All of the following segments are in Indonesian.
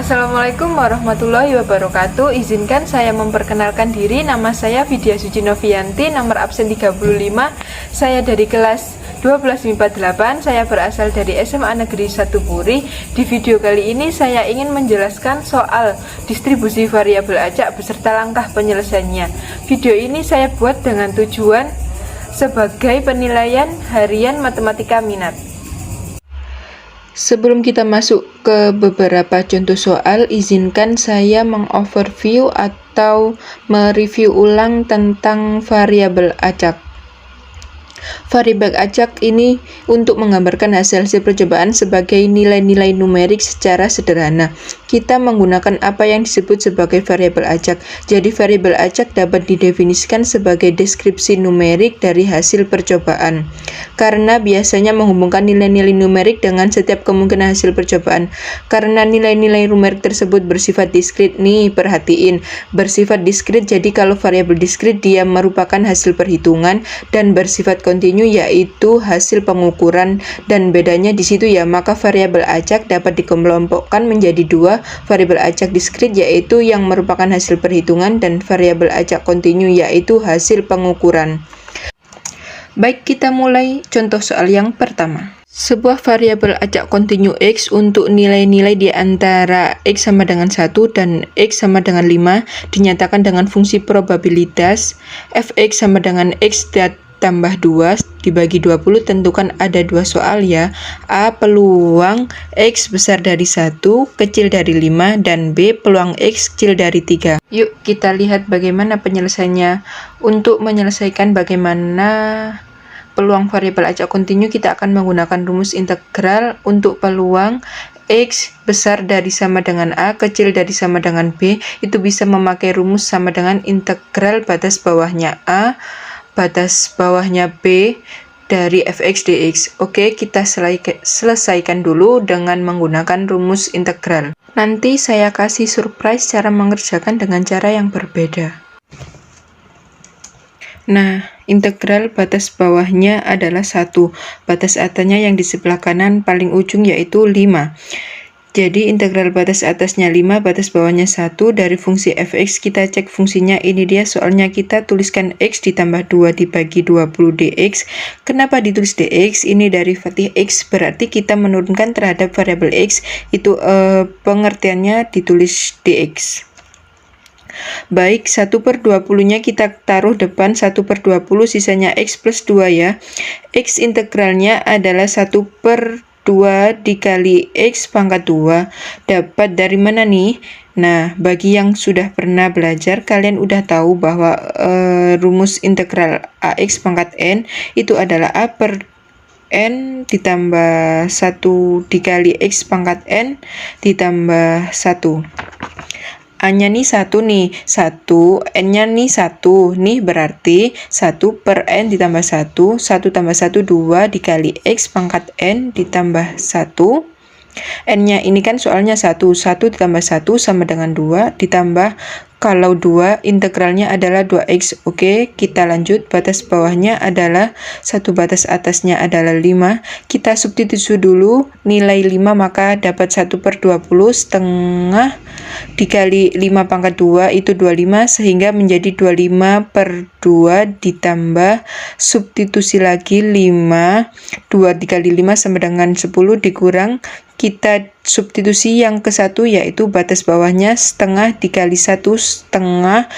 Assalamualaikum warahmatullahi wabarakatuh. Izinkan saya memperkenalkan diri. Nama saya Vidya Suci Novianti, nomor absen 35. Saya dari kelas 12 MIPA 8. Saya berasal dari SMA Negeri 1 Puri. Di video kali ini saya ingin menjelaskan soal distribusi variabel acak beserta langkah penyelesaiannya. Video ini saya buat dengan tujuan sebagai penilaian harian matematika minat. Sebelum kita masuk ke beberapa contoh soal, izinkan saya mengoverview atau mereview ulang tentang variabel acak. Variabel acak ini untuk menggambarkan hasil-hasil percobaan sebagai nilai-nilai numerik secara sederhana. Kita menggunakan apa yang disebut sebagai variabel acak. Jadi variabel acak dapat didefinisikan sebagai deskripsi numerik dari hasil percobaan. Karena biasanya menghubungkan nilai-nilai numerik dengan setiap kemungkinan hasil percobaan. Karena nilai-nilai numerik tersebut bersifat diskrit nih, perhatiin. Bersifat diskrit, jadi kalau variabel diskrit dia merupakan hasil perhitungan dan bersifat kontinu yaitu hasil pengukuran, dan bedanya di situ ya. Maka variabel acak dapat dikelompokkan menjadi dua, variabel acak diskrit yaitu yang merupakan hasil perhitungan dan variabel acak kontinu yaitu hasil pengukuran. Baik, kita mulai contoh soal yang pertama. Sebuah variabel acak kontinu X untuk nilai-nilai di antara X sama dengan 1 dan X sama dengan 5 dinyatakan dengan fungsi probabilitas Fx sama dengan X tambah 2 dibagi 20. Tentukan ada dua soal ya. A. Peluang X besar dari 1, kecil dari 5, dan B. Peluang X kecil dari 3. Yuk kita lihat bagaimana penyelesaiannya. Untuk menyelesaikan bagaimana peluang variabel acak kontinu, kita akan menggunakan rumus integral. Untuk peluang X besar dari sama dengan A, kecil dari sama dengan B, itu bisa memakai rumus sama dengan integral batas bawahnya A, batas bawahnya B dari fx dx. Oke, kita selesaikan dulu dengan menggunakan rumus integral. Nanti saya kasih surprise cara mengerjakan dengan cara yang berbeda. Nah, integral batas bawahnya adalah 1. Batas atasnya yang di sebelah kanan paling ujung yaitu 5. Jadi integral batas atasnya 5, batas bawahnya 1. Dari fungsi fx kita cek fungsinya, ini dia soalnya. Kita tuliskan x ditambah 2 dibagi 20 dx. Kenapa ditulis dx? Ini derivatif x, berarti kita menurunkan terhadap variabel x. Itu pengertiannya ditulis dx. Baik, 1/20 nya kita taruh depan 1/20, sisanya x plus 2 ya. X integralnya adalah 1/2 dikali x pangkat 2. Dapat dari mana nih? Nah, bagi yang sudah pernah belajar, kalian udah tahu bahwa rumus integral ax pangkat n itu adalah a per n ditambah 1 dikali x pangkat n ditambah 1. A-nya nih 1 nih, 1, N-nya nih 1, nih berarti 1 per N ditambah 1, 1 tambah 1, 2 dikali X pangkat N ditambah 1. N-nya ini kan soalnya 1, 1 ditambah 1 sama dengan 2, ditambah kalau 2 integralnya adalah 2x. Oke, kita lanjut. Batas bawahnya adalah 1, batas atasnya adalah 5. Kita substitusi dulu nilai 5, maka dapat 1/20 setengah dikali 5 pangkat 2 itu 25, sehingga menjadi 25/2 ditambah substitusi lagi 5. 2 dikali 5 sama dengan 10 dikurang. Kita substitusi yang ke 1 yaitu batas bawahnya setengah dikali 1 setengah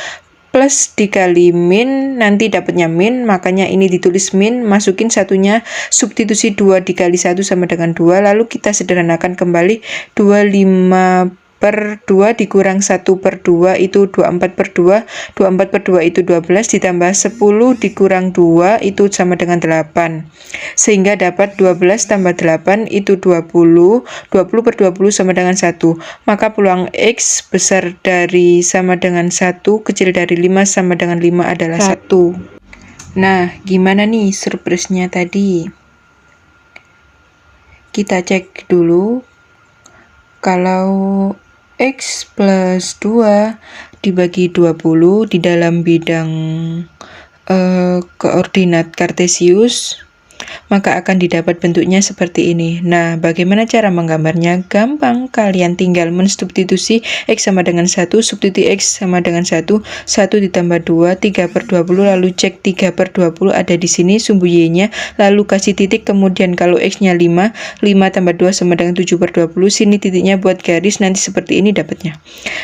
plus dikali min, nanti dapatnya min, makanya ini ditulis min. Masukin satunya, substitusi 2 dikali 1 sama dengan 2, lalu kita sederhanakan kembali. 25/2 dikurang 1/2 itu 24/2, 24/2 itu 12, ditambah 10 dikurang 2 itu sama dengan 8, sehingga dapat 12 tambah 8 itu 20, 20/20 sama dengan 1, maka peluang X besar dari sama dengan 1, kecil dari 5 sama dengan 5 adalah 1. Nah, gimana nih surprise-nya tadi? Kita cek dulu. Kalau X plus 2 dibagi 20 di dalam bidang koordinat kartesius, maka akan didapat bentuknya seperti ini. Nah, bagaimana cara menggambarnya? Gampang, kalian tinggal mensubstitusi X sama dengan 1, substitusi X sama dengan 1, 1 ditambah 2, 3/20, lalu cek 3/20 ada di sini sumbu Y-nya, lalu kasih titik, kemudian kalau X-nya 5, 5 tambah 2 sama dengan 7/20, sini titiknya buat garis, nanti seperti ini dapatnya.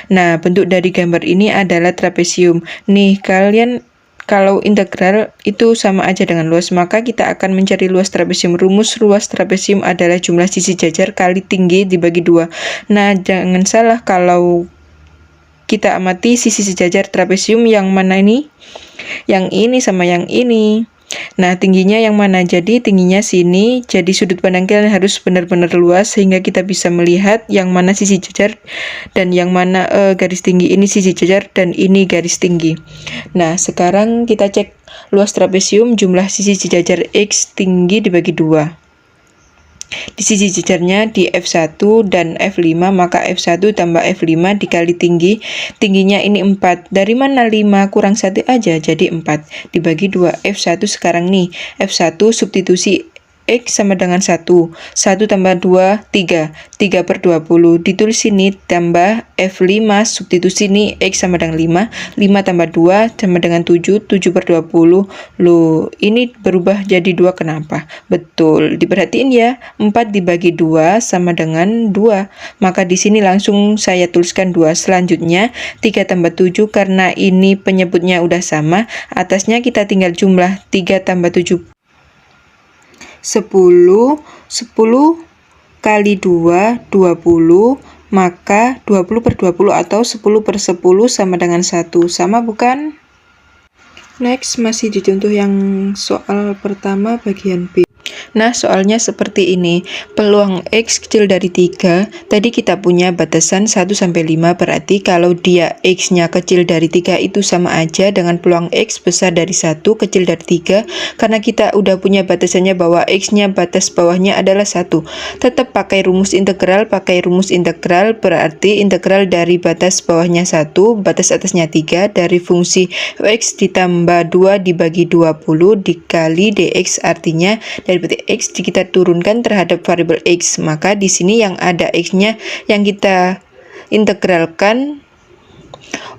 Nah, bentuk dari gambar ini adalah trapesium. Nih, kalian kalau integral itu sama aja dengan luas, maka kita akan mencari luas trapesium. Rumus luas trapesium adalah jumlah sisi jajar kali tinggi dibagi 2. Nah, jangan salah kalau kita amati sisi sejajar trapesium yang mana ini? Yang ini sama yang ini. Nah, tingginya yang mana? Jadi tingginya sini, jadi sudut pandang kalian harus benar-benar luas sehingga kita bisa melihat yang mana sisi jajar dan yang mana garis tinggi. Ini sisi jajar dan ini garis tinggi. Nah, sekarang kita cek luas trapesium, jumlah sisi sejajar X tinggi dibagi 2. Di sisi jajarnya di F1 dan F5, maka F1 tambah F5 dikali tinggi. Tingginya ini 4. Dari mana 5 kurang 1 aja, jadi 4. Dibagi 2. F1 sekarang nih. F1 substitusi X sama dengan 1. 1 tambah 2, 3. 3/20. Ditulis sini tambah F5 substitusi ini X sama dengan 5. 5 tambah 2 sama dengan 7. 7/20. Loh, ini berubah jadi 2 kenapa? Betul, diperhatiin ya. 4 dibagi 2 sama dengan 2. Maka di sini langsung saya tuliskan 2. Selanjutnya 3 tambah 7 karena ini penyebutnya udah sama. Atasnya kita tinggal jumlah 3 tambah 7. 10 kali 2, 20, maka 20/20 atau 10/10 sama dengan 1. Sama bukan? Next, masih di contoh yang soal pertama bagian B. Nah, soalnya seperti ini. Peluang X kecil dari 3. Tadi kita punya batasan 1-5, berarti kalau dia X-nya kecil dari 3 itu sama aja dengan peluang X besar dari 1 kecil dari 3. Karena kita udah punya batasannya bahwa X-nya batas bawahnya adalah 1. Tetap pakai rumus integral. Berarti integral dari batas bawahnya 1, batas atasnya 3, dari fungsi X ditambah 2 dibagi 20 dikali dx, artinya dari X kita turunkan terhadap variabel X, maka di sini yang ada X-nya yang kita integralkan.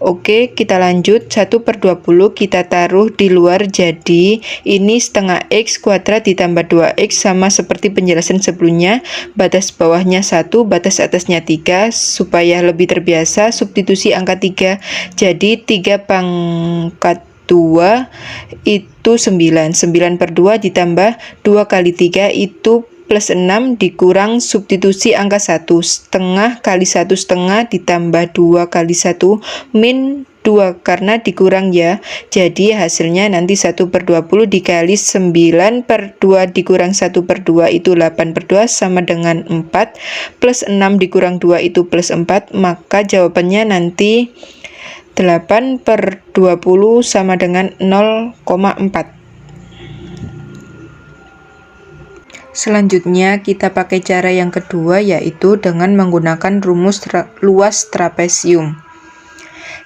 Oke, kita lanjut. 1/20 kita taruh di luar, jadi ini setengah X kuadrat ditambah 2X, sama seperti penjelasan sebelumnya. Batas bawahnya 1, batas atasnya 3. Supaya lebih terbiasa, substitusi angka 3, jadi 3 pangkat 2 itu 9. 9/2 ditambah 2 kali 3 itu plus 6 dikurang substitusi angka 1. Setengah kali 1/2 ditambah 2 kali 1 min 2 karena dikurang ya. Jadi hasilnya nanti 1/20 dikali 9/2 dikurang 1/2 itu 8/2 sama dengan 4. Plus 6 dikurang 2 itu plus 4. Maka jawabannya nanti 8/20 sama dengan 0,4. Selanjutnya kita pakai cara yang kedua, yaitu dengan menggunakan rumus luas trapesium.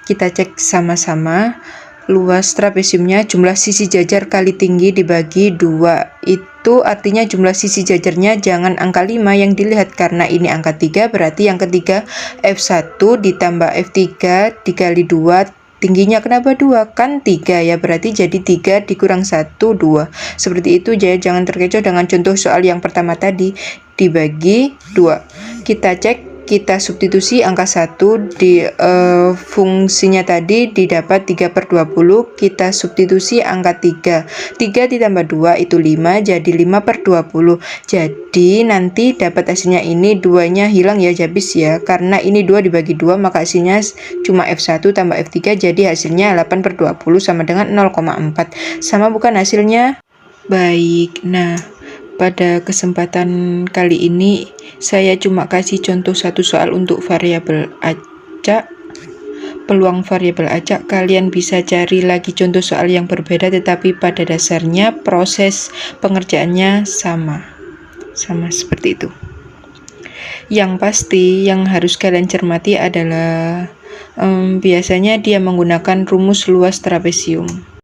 Kita cek sama-sama. Luas trapesiumnya jumlah sisi jajar kali tinggi dibagi 2. Itu artinya jumlah sisi jajarnya jangan angka 5 yang dilihat, karena ini angka 3, berarti yang ketiga F1 ditambah F3 dikali 2. Tingginya kenapa 2? Kan 3 ya, berarti jadi 3 dikurang 1, 2. Seperti itu, jadi jangan terkecoh dengan contoh soal yang pertama tadi. Dibagi 2. Kita cek, kita substitusi angka 1 di fungsinya tadi didapat 3/20. Kita substitusi angka 3. 3 ditambah 2 itu 5, jadi 5/20. Jadi nanti dapat hasilnya ini 2-nya hilang ya, habis ya. Karena ini 2 dibagi 2, maka hasilnya cuma F1 tambah F3, jadi hasilnya 8/20 sama dengan 0,4. Sama bukan hasilnya? Baik, nah pada kesempatan kali ini saya cuma kasih contoh satu soal untuk variabel acak. Peluang variabel acak kalian bisa cari lagi contoh soal yang berbeda, tetapi pada dasarnya proses pengerjaannya sama seperti itu. Yang pasti yang harus kalian cermati adalah biasanya dia menggunakan rumus luas trapesium.